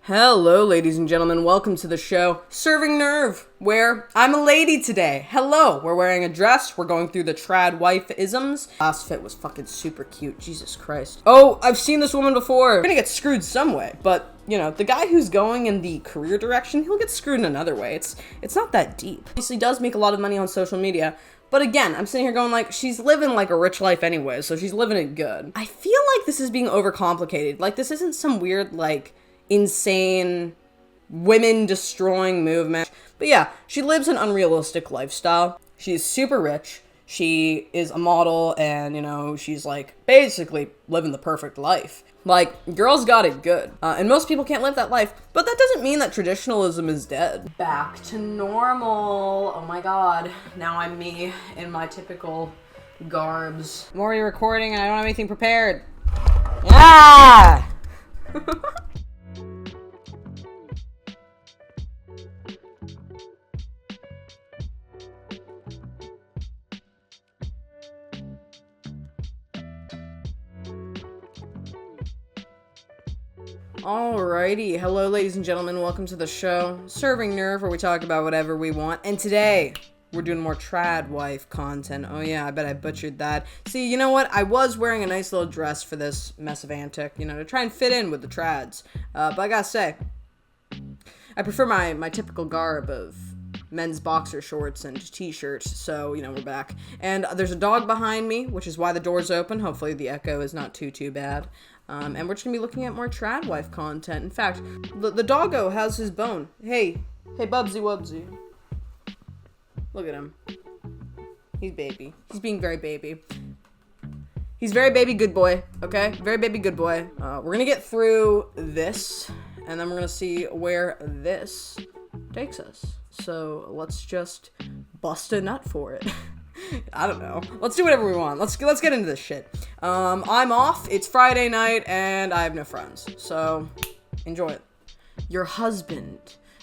Hello, ladies and gentlemen. Welcome to the show, Serving Nerve, where I'm a lady today. Hello. We're wearing a dress. We're going through the Tradwife-isms. Last fit was fucking super cute. Jesus Christ. Oh, I've seen this woman before. We're gonna get screwed some way, but, you know, the guy who's going in the career direction, he'll get screwed in another way. It's not that deep. Obviously does make a lot of money on social media, but again, I'm sitting here going like, she's living like a rich life anyway, so she's living it good. I feel like this is being overcomplicated. Like, this isn't some weird, like, insane women destroying movement. But yeah, she lives an unrealistic lifestyle. She's super rich. She is a model and, you know, she's like basically living the perfect life. Like, girls got it good. And most people can't live that life, but that doesn't mean that traditionalism is dead. Back to normal. Oh my god. Now I'm me in my typical garbs. I'm already recording and I don't have anything prepared. Ah! Alrighty, hello ladies and gentlemen, welcome to the show, Serving Nerve, where we talk about whatever we want, and today, we're doing more Tradwife content. Oh yeah, I bet I butchered that. See, you know what, I was wearing a nice little dress for this mess of antic, you know, to try and fit in with the trads, but I gotta say, I prefer my typical garb of men's boxer shorts and t-shirts, so, you know, we're back. And there's a dog behind me, which is why the door's open. Hopefully the echo is not too bad. And we're just gonna be looking at more Tradwife content. In fact, the doggo has his bone. Hey, Bubsy Wubsy. Look at him. He's baby. He's being very baby. He's very baby good boy, okay? Very baby good boy. We're gonna get through this, and then we're gonna see where this takes us. So let's just bust a nut for it. I don't know. Let's do whatever we want. Let's get into this shit. I'm off. It's Friday night and I have no friends. So enjoy it. Your husband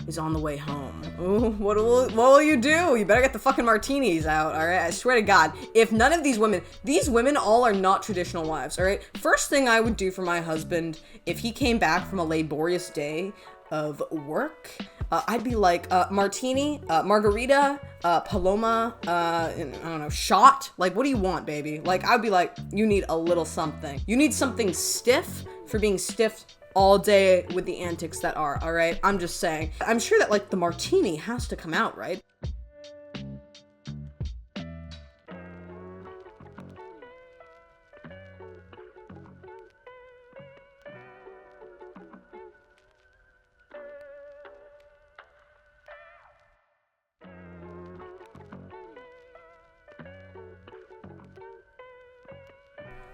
is on the way home. Ooh, what will you do? You better get the fucking martinis out, all right? I swear to God, if none of these women all are not traditional wives, all right? First thing I would do for my husband if he came back from a laborious day of work, I'd be like, martini, margarita, paloma, I don't know, shot. Like, what do you want, baby? Like, I'd be like, you need a little something. You need something stiff for being stiff all day with the antics that are, all right? I'm just saying. I'm sure that, like, the martini has to come out, right?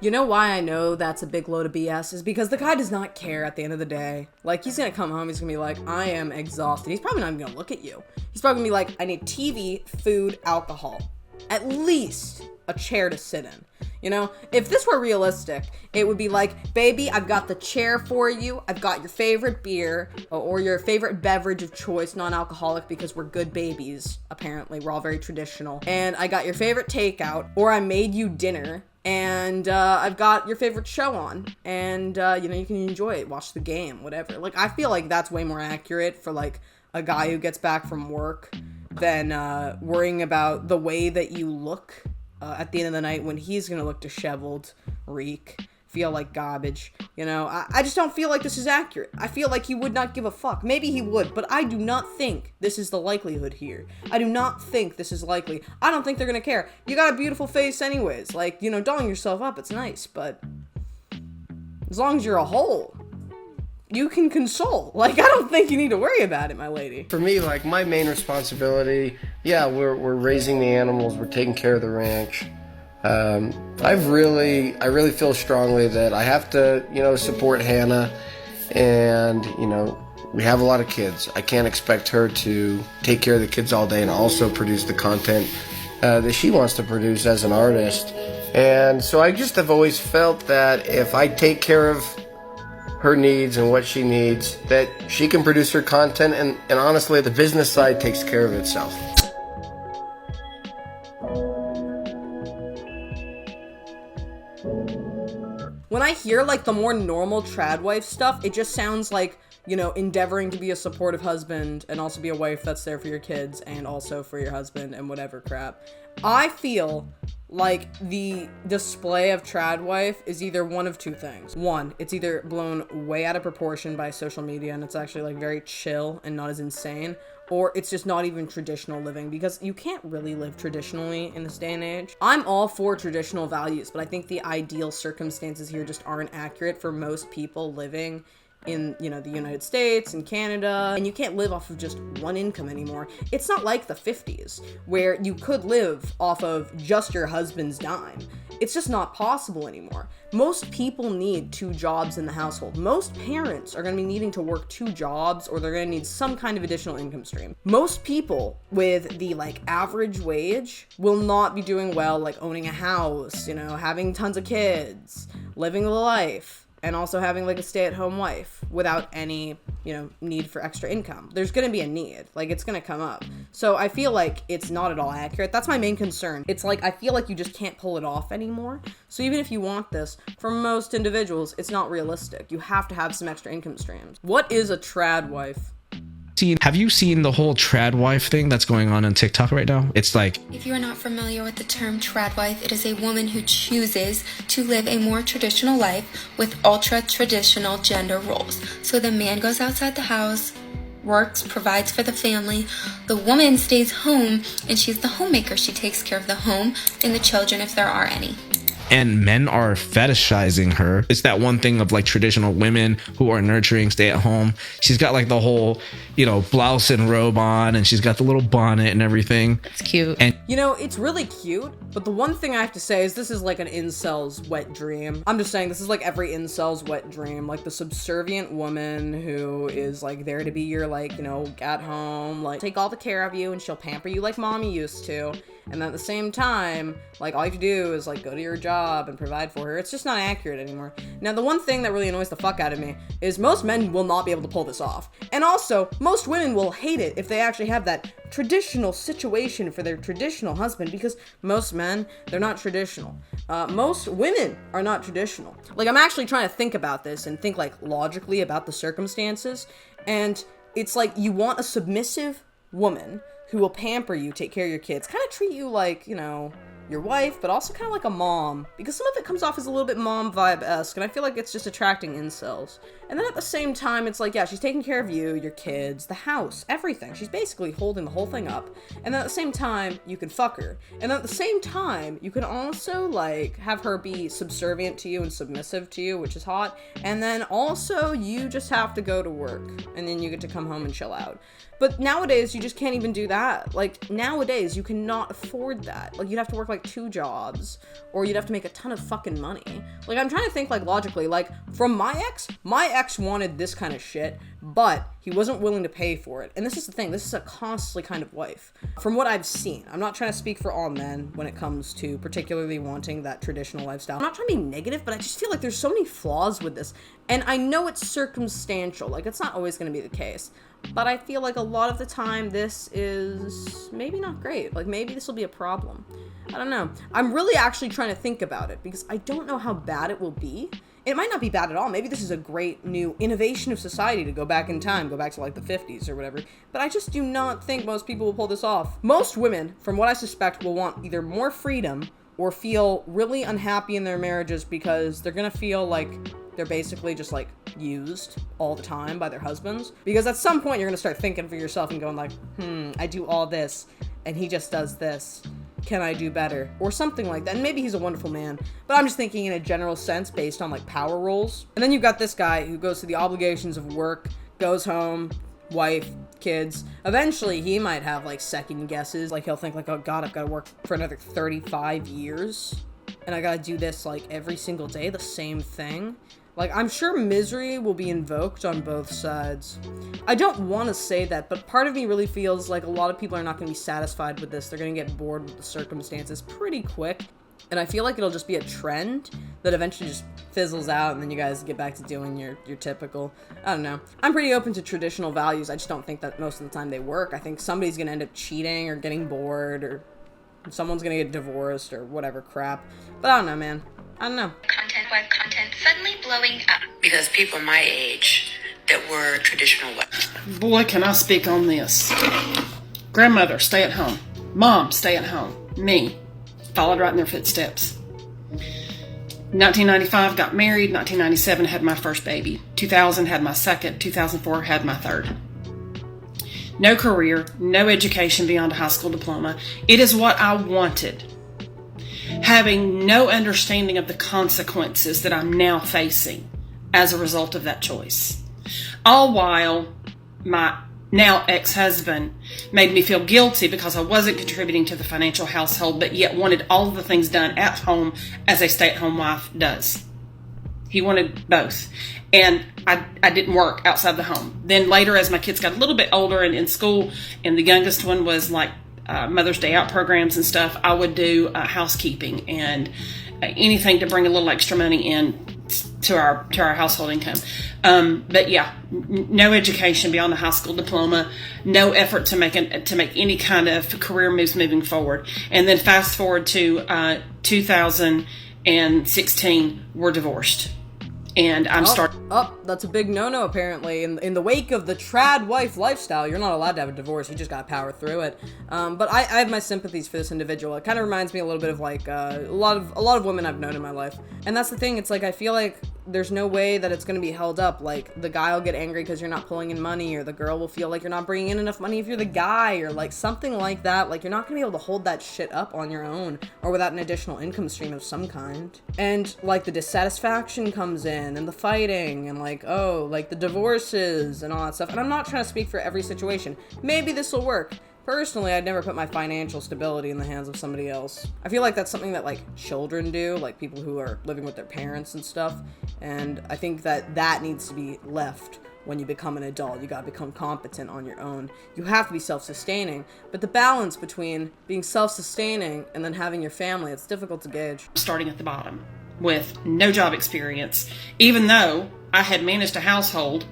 You know why I know that's a big load of BS is because the guy does not care at the end of the day. Like, he's gonna come home, he's gonna be like, I am exhausted. He's probably not even gonna look at you. He's probably gonna be like, I need TV, food, alcohol. At least a chair to sit in. You know, if this were realistic, it would be like, baby, I've got the chair for you. I've got your favorite beer or your favorite beverage of choice, non-alcoholic, because we're good babies. Apparently, we're all very traditional. And I got your favorite takeout, or I made you dinner. And I've got your favorite show on, and you know, you can enjoy it, watch the game, whatever. Like, I feel like that's way more accurate for like a guy who gets back from work than worrying about the way that you look at the end of the night when he's gonna look disheveled, reek, feel like garbage. You know, I just don't feel like this is accurate. I feel like he would not give a fuck. Maybe he would, but I do not think this is the likelihood here. I do not think this is likely. I don't think they're gonna care. You got a beautiful face anyways. Like, you know, dolling yourself up, it's nice, but as long as you're a whole, you can console. Like, I don't think you need to worry about it, my lady. For me, like, my main responsibility, yeah, we're raising the animals, we're taking care of the ranch. I really feel strongly that I have to, you know, support Hannah, and, you know, we have a lot of kids. I can't expect her to take care of the kids all day and also produce the content that she wants to produce as an artist. And so I just have always felt that if I take care of her needs and what she needs, that she can produce her content, and honestly, the business side takes care of itself. When I hear like the more normal Tradwife stuff, it just sounds like you know, endeavoring to be a supportive husband and also be a wife that's there for your kids and also for your husband and whatever crap. I feel like the display of Tradwife is either one of two things. One, it's either blown way out of proportion by social media and it's actually like very chill and not as insane, or it's just not even traditional living, because you can't really live traditionally in this day and age. I'm all for traditional values, but I think the ideal circumstances here just aren't accurate for most people living in, you know, the United States and Canada, and you can't live off of just one income anymore. It's not like the 50s where you could live off of just your husband's dime. It's just not possible anymore. Most people need 2 jobs in the household. Most parents are going to be needing to work 2 jobs, or they're going to need some kind of additional income stream. Most people with the like average wage will not be doing well, like owning a house, you know, having tons of kids, living a life, and also having like a stay-at-home wife without any, you know, need for extra income. There's gonna be a need, like it's gonna come up. So I feel like it's not at all accurate. That's my main concern. It's like, I feel like you just can't pull it off anymore. So even if you want this, for most individuals, it's not realistic. You have to have some extra income streams. What is a Tradwife? Have you seen the whole Tradwife thing that's going on TikTok right now? It's like, if you are not familiar with the term Tradwife, it is a woman who chooses to live a more traditional life with ultra-traditional gender roles. So the man goes outside the house, works, provides for the family. The woman stays home and she's the homemaker. She takes care of the home and the children if there are any. and men are fetishizing her. It's that one thing of like traditional women who are nurturing, stay at home. She's got like the whole, you know, blouse and robe on, and she's got the little bonnet and everything. It's cute. And you know, it's really cute, but the one thing I have to say is this is like an incel's wet dream. I'm just saying, this is like every incel's wet dream. Like the subservient woman who is like there to be your like, you know, at home, like take all the care of you, and she'll pamper you like mommy used to. And at the same time, like all you have to do is like go to your job and provide for her. It's just not accurate anymore. Now, the one thing that really annoys the fuck out of me is most men will not be able to pull this off. And also, most women will hate it if they actually have that traditional situation for their traditional husband, because most men, they're not traditional. Most women are not traditional. Like, I'm actually trying to think about this and think like logically about the circumstances. And it's like you want a submissive woman who will pamper you, take care of your kids, kind of treat you like, you know, your wife, but also kind of like a mom, because some of it comes off as a little bit mom vibe-esque, and I feel like it's just attracting incels. And then at the same time, it's like, yeah, she's taking care of you, your kids, the house, everything. She's basically holding the whole thing up. And then at the same time, you can fuck her. And then at the same time, you can also, like, have her be subservient to you and submissive to you, which is hot. And then also, you just have to go to work, and then you get to come home and chill out. But nowadays, you just can't even do that. Like, nowadays, you cannot afford that. Like, you'd have to work, like, 2 jobs, or you'd have to make a ton of fucking money. Like, I'm trying to think, like, logically. Like, from my ex wanted this kind of shit, but he wasn't willing to pay for it. And this is the thing. This is a costly kind of wife. From what I've seen, I'm not trying to speak for all men when it comes to particularly wanting that traditional lifestyle. I'm not trying to be negative, but I just feel like there's so many flaws with this. And I know it's circumstantial. Like, it's not always going to be the case. But I feel like a lot of the time this is maybe not great. Like, maybe this will be a problem. I don't know. I'm really actually trying to think about it because I don't know how bad it will be. It might not be bad at all. Maybe this is a great new innovation of society to go back in time, go back to like the 50s or whatever. But I just do not think most people will pull this off. Most women, from what I suspect, will want either more freedom or feel really unhappy in their marriages because they're gonna feel like they're basically just like used all the time by their husbands. Because at some point you're gonna start thinking for yourself and going like, I do all this and he just does this. Can I do better? Or something like that. And maybe he's a wonderful man, but I'm just thinking in a general sense based on like power roles. And then you've got this guy who goes through the obligations of work, goes home, wife, kids. Eventually he might have like second guesses. Like he'll think like, oh God, I've got to work for another 35 years. And I gotta do this like every single day, the same thing. Like, I'm sure misery will be invoked on both sides. I don't want to say that, but part of me really feels like a lot of people are not going to be satisfied with this. They're going to get bored with the circumstances pretty quick. And I feel like it'll just be a trend that eventually just fizzles out, and then you guys get back to doing your typical, I don't know. I'm pretty open to traditional values. I just don't think that most of the time they work. I think somebody's going to end up cheating or getting bored, or someone's going to get divorced or whatever crap. But I don't know, man. I don't know. Content suddenly blowing up. Because people my age that were traditional way? Boy, can I speak on this. Grandmother, stay at home. Mom, stay at home. Me, followed right in their footsteps. 1995, got married. 1997, had my first baby. 2000, had my second. 2004, had my third. No career, no education beyond a high school diploma. It is what I wanted. Having no understanding of the consequences that I'm now facing as a result of that choice. All while my now ex-husband made me feel guilty because I wasn't contributing to the financial household, but yet wanted all of the things done at home as a stay-at-home wife does. He wanted both. And I didn't work outside the home. Then later, as my kids got a little bit older and in school, and the youngest one was like Mother's Day out programs and stuff, I would do housekeeping and anything to bring a little extra money in to our household income. But yeah, no education beyond the high school diploma, no effort to make any kind of career moves moving forward. And then fast forward to 2016, we're divorced. And I'm starting. Oh, that's a big no-no, apparently. In the wake of the trad wife lifestyle, you're not allowed to have a divorce. You just gotta power through it. But I have my sympathies for this individual. It kind of reminds me a little bit of like a lot of women I've known in my life. And that's the thing. It's like I feel like there's no way that it's gonna be held up. Like the guy will get angry because you're not pulling in money, or the girl will feel like you're not bringing in enough money if you're the guy, or like something like that. Like you're not gonna be able to hold that shit up on your own, or without an additional income stream of some kind. And like the dissatisfaction comes in, and the fighting, and like like the divorces and all that stuff. And I'm not trying to speak for every situation. Maybe this will work. Personally, I'd never put my financial stability in the hands of somebody else. I feel like that's something that like children do, like people who are living with their parents and stuff. And I think that needs to be left when you become an adult. You gotta become competent on your own. You have to be self-sustaining. But the balance between being self-sustaining and then having your family, it's difficult to gauge. Starting at the bottom with no job experience, even though I had managed a household,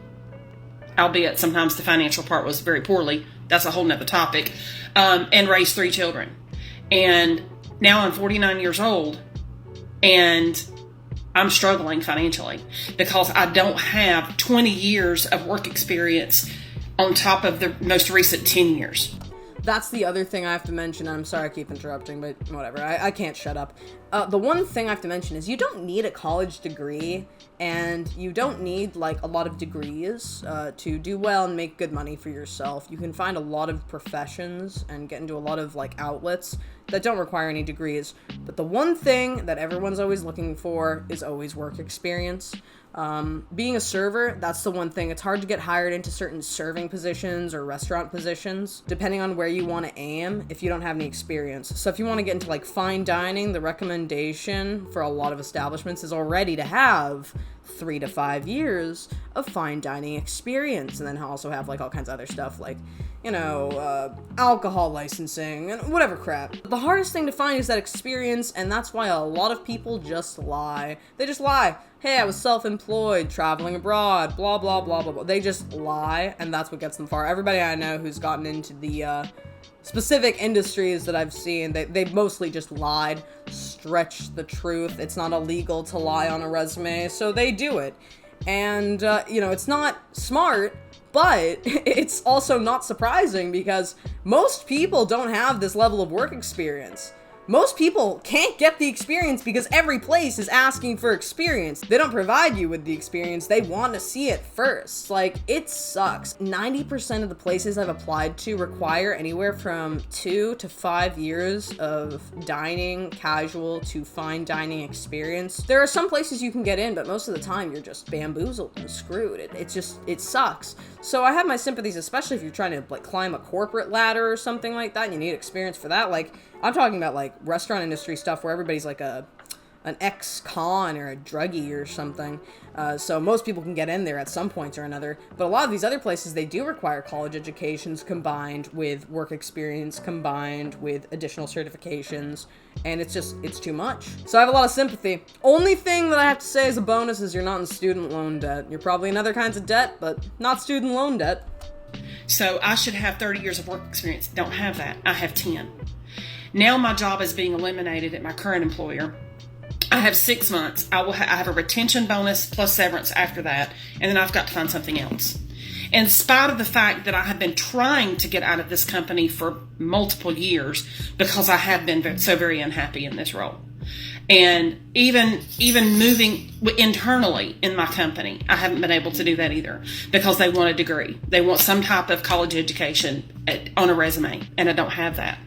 albeit sometimes the financial part was very poorly. That's a whole nother topic. And raised 3 children. And now I'm 49 years old and I'm struggling financially because I don't have 20 years of work experience on top of the most recent 10 years. That's the other thing I have to mention. I'm sorry I keep interrupting, but whatever. I can't shut up. The one thing I have to mention is you don't need a college degree, and you don't need like a lot of degrees to do well and make good money for yourself. You can find a lot of professions and get into a lot of like outlets that don't require any degrees. But the one thing that everyone's always looking for is always work experience. Being a server, that's the one thing. It's hard to get hired into certain serving positions or restaurant positions, depending on where you want to aim, if you don't have any experience. So if you want to get into like fine dining, the recommendation for a lot of establishments is already to have 3 to 5 years of fine dining experience, and then also have like all kinds of other stuff like, alcohol licensing and whatever crap. The hardest thing to find is that experience, and that's why a lot of people just lie. They just lie. Hey, I was self-employed, traveling abroad, blah, blah, blah, blah, blah. They just lie, and that's what gets them far. Everybody I know who's gotten into the specific industries that I've seen, they've mostly just lied, stretched the truth. It's not illegal to lie on a resume, so they do it. And, it's not smart, but it's also not surprising because most people don't have this level of work experience. Most people can't get the experience because every place is asking for experience. They don't provide you with the experience. They want to see it first. Like, it sucks. 90% of the places I've applied to require anywhere from 2 to 5 years of dining, casual to fine dining experience. There are some places you can get in, but most of the time you're just bamboozled and screwed. It sucks. So I have my sympathies, especially if you're trying to like climb a corporate ladder or something like that and you need experience for that. Like, I'm talking about like restaurant industry stuff where everybody's like an ex-con or a druggie or something. So most people can get in there at some point or another. But a lot of these other places, they do require college educations combined with work experience, combined with additional certifications. And it's too much. So I have a lot of sympathy. Only thing that I have to say as a bonus is you're not in student loan debt. You're probably in other kinds of debt, but not student loan debt. So I should have 30 years of work experience. Don't have that. I have 10. Now my job is being eliminated at my current employer. I have 6 months. I have a retention bonus plus severance after that, and then I've got to find something else. In spite of the fact that I have been trying to get out of this company for multiple years because I have been so very unhappy in this role. And even moving internally in my company, I haven't been able to do that either because they want a degree. They want some type of college education on a resume, and I don't have that.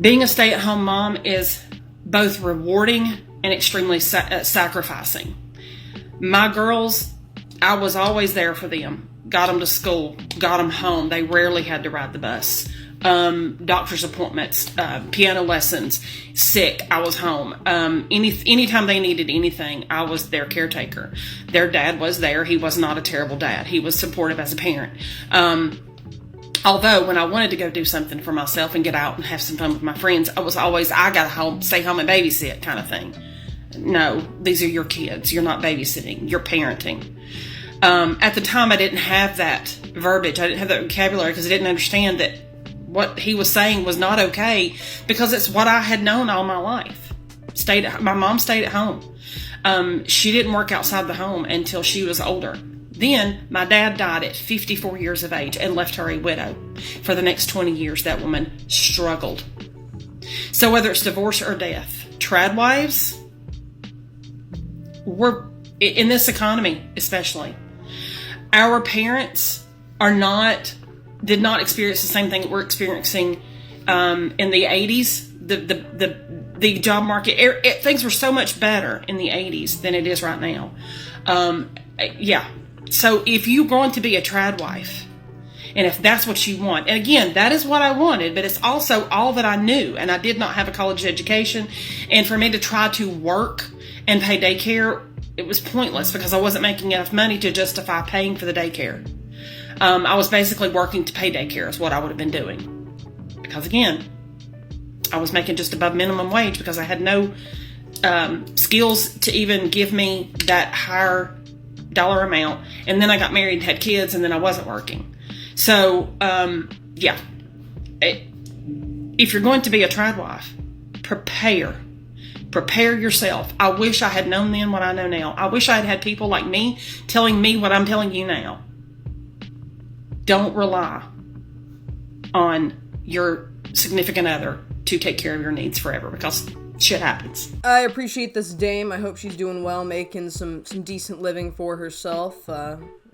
Being a stay-at-home mom is both rewarding and extremely sacrificing. My girls, I was always there for them. Got them to school, got them home. They rarely had to ride the bus. Doctor's appointments, piano lessons, sick, I was home. Anytime they needed anything, I was their caretaker. Their dad was there. He was not a terrible dad. He was supportive as a parent. Although when I wanted to go do something for myself and get out and have some fun with my friends, I was always, I gotta stay home and babysit kind of thing. No, these are your kids. You're not babysitting. You're parenting. At the time, I didn't have that verbiage. I didn't have that vocabulary because I didn't understand that what he was saying was not okay because it's what I had known all my life. My mom stayed at home. She didn't work outside the home until she was older. Then my dad died at 54 years of age and left her a widow. For the next 20 years, that woman struggled. So whether it's divorce or death, Tradwives, we're in this economy, especially. Our parents did not experience the same thing that we're experiencing in the 80s. The job market, things were so much better in the 80s than it is right now. Yeah. So if you're going to be a Tradwife, and if that's what you want, and again, that is what I wanted, but it's also all that I knew, and I did not have a college education, and for me to try to work and pay daycare, it was pointless because I wasn't making enough money to justify paying for the daycare. I was basically working to pay daycare is what I would have been doing. Because again, I was making just above minimum wage because I had no skills to even give me that higher dollar amount. And then I got married and had kids, and then I wasn't working. So, yeah. If you're going to be a Tradwife, prepare yourself. I wish I had known then what I know now. I wish I had had people like me telling me what I'm telling you now. Don't rely on your significant other to take care of your needs forever because shit happens. I appreciate this dame. I hope she's doing well, making some decent living for herself.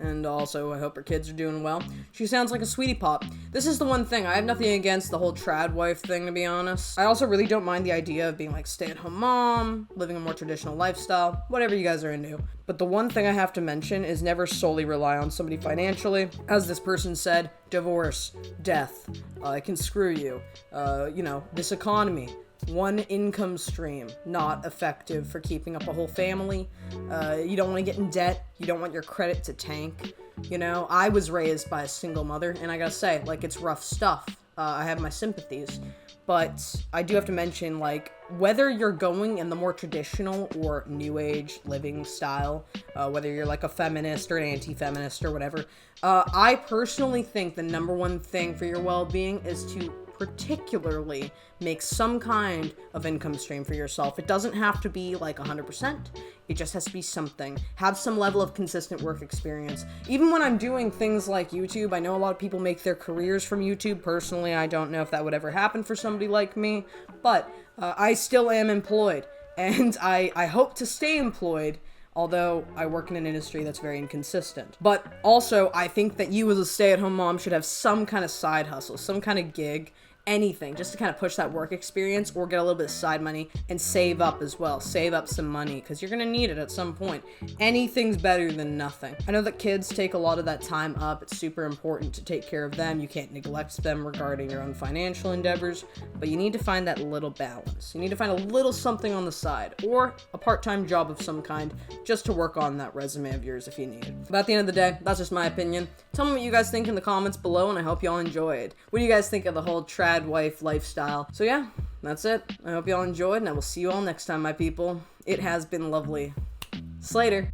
And also, I hope her kids are doing well. She sounds like a sweetie pop. This is the one thing. I have nothing against the whole Tradwife thing, to be honest. I also really don't mind the idea of being like stay-at-home mom, living a more traditional lifestyle, whatever you guys are into. But the one thing I have to mention is never solely rely on somebody financially. As this person said, divorce, death, it can screw you. This economy. One income stream, not effective for keeping up a whole family. You don't want to get in debt. You don't want your credit to tank. I was raised by a single mother, and I gotta say, it's rough stuff. I have my sympathies. But I do have to mention, whether you're going in the more traditional or new age living style, whether you're a feminist or an anti-feminist or whatever, I personally think the number one thing for your well-being is to particularly make some kind of income stream for yourself. It doesn't have to be 100%. It just has to be something. Have some level of consistent work experience. Even when I'm doing things like YouTube, I know a lot of people make their careers from YouTube. Personally, I don't know if that would ever happen for somebody like me, but I still am employed, and I hope to stay employed, although I work in an industry that's very inconsistent. But also, I think that you as a stay-at-home mom should have some kind of side hustle, some kind of gig, anything, just to kind of push that work experience or get a little bit of side money and save up as well. Save up some money because you're going to need it at some point. Anything's better than nothing. I know that kids take a lot of that time up. It's super important to take care of them. You can't neglect them regarding your own financial endeavors, but you need to find that little balance. You need to find a little something on the side or a part-time job of some kind just to work on that resume of yours if you need it. But at the end of the day, that's just my opinion. Tell me what you guys think in the comments below, and I hope y'all enjoyed. What do you guys think of the whole Tradwife lifestyle? So yeah, that's it. I hope y'all enjoyed, and I will see you all next time, my people. It has been lovely. Slater.